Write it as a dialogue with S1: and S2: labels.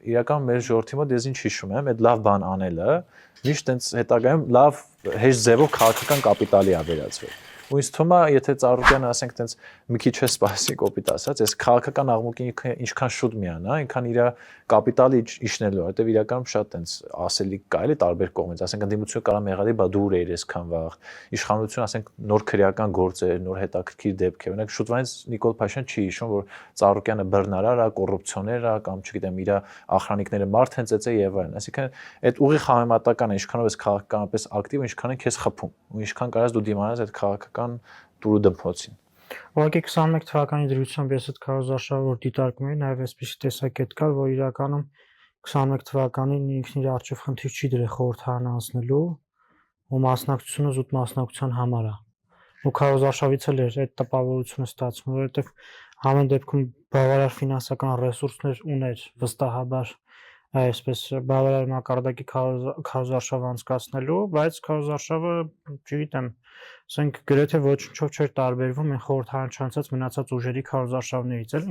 S1: Իրական մեր ժողովրդի մոտ ես ինչ հիշում եմ, այդ լավ բան անելը միշտ այնց հետագայում լավ հեշտ ձևով քաղաքական կապիտալի է վերածվել։ Ու ինձ թվում է, եթե Ծառուկյանը ասենք տենց մի քիչ է սպասի կոպիտ ասած, այս քաղաքական աղմուկին ինչքան շուտ միանա, այնքան իր կապիտալը իջնելու, որտեվ իրականում շատ տենց ասելիք կա էլի տարբեր կողմից, ասենք ընդդիմությունը կարող է եղել, բա դու ուր էիր այսքան վաղ, իշխանությունը ասենք նոր քրեական գործեր, նոր հետաքրքիր դեպքեր, օրինակ շուտվանից Նիկոլ Փաշինյանը չի հիշում, որ Ծառուկյանը բռնարար է, կոռուպցիոներ է կամ չգիտեմ, իր ախրանիկները մարդ հենց է եւ այլն, այսինքն այդ ուղիղ համեմատական է, ինչքանով ես քաղաքականապես ակտիվ, ինչքան է քեզ խփում, ու ինչքան կարաս դու դիմանաս այդ քաղաքական տուրու դմփոցին։
S2: Ուղղակի 21 թվականի դրությամբ ես այդ քարոզարշավը որ դիտարկում էի, նաև այսպիսի տեսակետ կար, որ իրականում 21 թվականին ինքն իր արժեվ խնդիր չի դրել խորհրդարան անցնելու, ու մասնակցությունը զուտ մասնակցության համար է։ Ու քարոզարշավից էլ էր այդ տպավորությունը ստացվում, որովհետև ամեն դեպքում բավարար ֆինանսական ռեսուրսներ ուներ վստահաբար այսպես բավարար մակարդակի քարոզարշավ անցկացնելու, բայց քարոզարշավը, չգիտեմ, ասենք գրեթե ոչնչով չէր տարբերվում այն խորհրդարան չանցած մնացած ուժերի քարոզարշավներից, էլի։